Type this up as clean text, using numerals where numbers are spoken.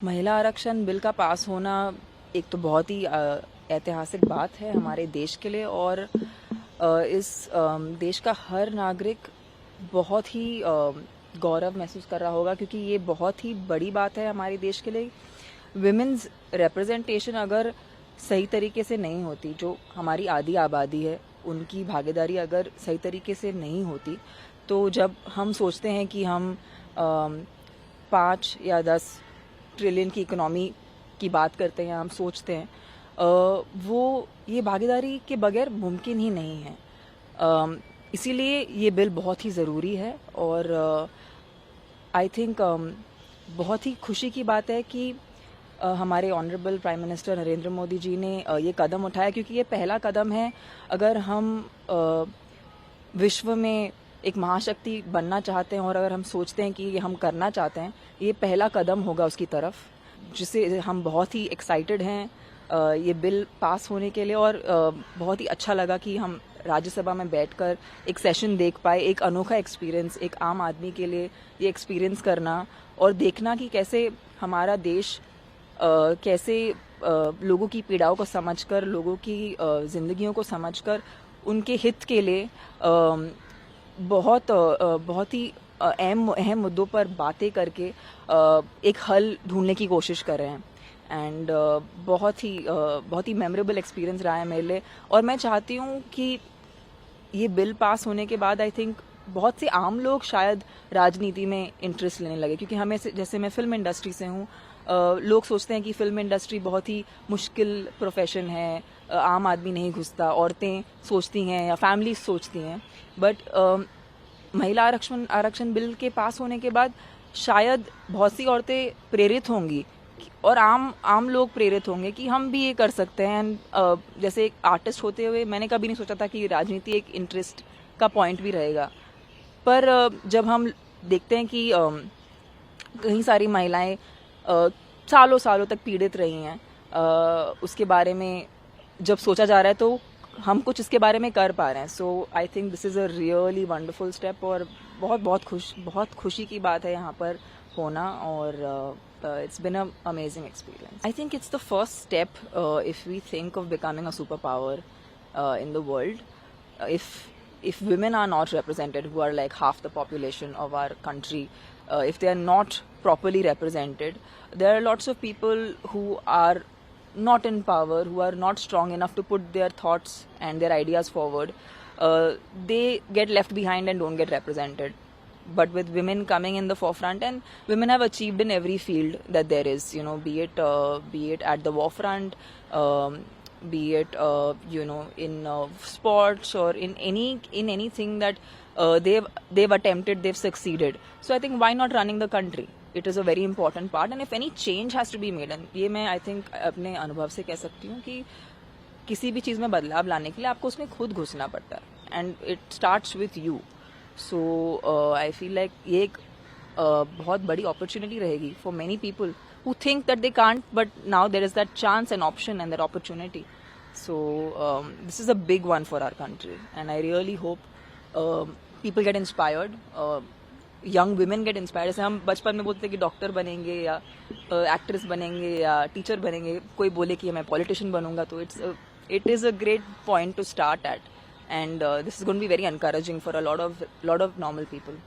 महिला आरक्षण बिल का पास होना एक तो बहुत ही ऐतिहासिक बात है हमारे देश के लिए और इस देश का हर नागरिक बहुत ही गौरव महसूस कर रहा होगा क्योंकि ये बहुत ही बड़ी बात है हमारे देश के लिए। विमेंस रिप्रेजेंटेशन अगर सही तरीके से नहीं होती, जो हमारी आधी आबादी है उनकी भागीदारी अगर सही तरीके से नहीं होती, तो जब हम सोचते हैं कि हम 5 या 10 ट्रिलियन की इकोनॉमी की बात करते हैं, हम सोचते हैं वो ये भागीदारी के बगैर मुमकिन ही नहीं है। इसीलिए ये बिल बहुत ही ज़रूरी है और आई थिंक बहुत ही खुशी की बात है कि हमारे honourable prime minister Narendra Modi ji ने ये कदम उठाया, क्योंकि ये पहला कदम है। अगर हम विश्व में एक महाशक्ति बनना चाहते हैं और अगर हम सोचते हैं कि ये हम करना चाहते हैं, ये पहला कदम होगा उसकी तरफ, जिससे हम बहुत ही एक्साइटेड हैं ये बिल पास होने के लिए। और बहुत ही अच्छा लगा कि हम राज्यसभा में बैठकर एक सेशन देख पाए, एक अनोखा एक्सपीरियंस, एक आम आदमी के लिए ये एक्सपीरियंस करना और देखना कि कैसे हमारा देश कैसे लोगों की पीड़ाओं को समझकर, लोगों की जिंदगियों को समझकर उनके हित के लिए बहुत ही अहम मुद्दों पर बातें करके एक हल ढूंढने की कोशिश कर रहे हैं। एंड बहुत ही मेमोरेबल एक्सपीरियंस रहा है मेरे लिए। और मैं चाहती हूँ कि ये बिल पास होने के बाद आई थिंक बहुत से आम लोग शायद राजनीति में इंटरेस्ट लेने लगे, क्योंकि हमें जैसे मैं फिल्म इंडस्ट्री से हूँ, लोग सोचते हैं कि फिल्म इंडस्ट्री बहुत ही मुश्किल प्रोफेशन है, आम आदमी नहीं घुसता, औरतें सोचती हैं या फैमिली सोचती हैं। बट महिला आरक्षण बिल के पास होने के बाद शायद बहुत सी औरतें प्रेरित होंगी और आम लोग प्रेरित होंगे कि हम भी ये कर सकते हैं। एंड जैसे एक आर्टिस्ट होते हुए मैंने कभी नहीं सोचा था कि राजनीति एक इंटरेस्ट का पॉइंट भी रहेगा, पर जब हम देखते हैं कि कई सारी महिलाएं सालों सालों तक पीड़ित रही हैं, उसके बारे में जब सोचा जा रहा है तो हम कुछ इसके बारे में कर पा रहे हैं। So I think this is a really wonderful step और बहुत खुशी की बात है यहाँ पर होना। और it's been an amazing experience. I think it's the first step if we think of becoming a superpower in the world. If women are not represented, who are like half the population of our country, if they are not properly represented, there are lots of people who are not in power, who are not strong enough to put their thoughts and their ideas forward. They get left behind and don't get represented. But with women coming in the forefront, and women have achieved in every field that there is, be it at the war front, be it in sports or in anything that they've attempted, they've succeeded. So I think why not running the country? It is a very important part, and if any change has to be made, and ये मैं I think अपने अनुभव से कह सकती हूँ कि किसी भी चीज़ में बदलाव लाने के लिए आपको उसमें खुद घुसना पड़ता है, and it starts with you. So I feel like ये एक बहुत बड़ी opportunity रहेगी for many people who think that they can't, but now there is that chance and option and that opportunity. So this is a big one for our country, and I really hope people get inspired. Young women get inspired. जैसे हम बचपन में बोलते हैं कि doctor बनेंगे या actress बनेंगे या टीचर बनेंगे, कोई बोले कि मैं पॉलिटिशियन बनूंगा, तो it is a great point to start at, and this is going to be very encouraging for a lot of normal people.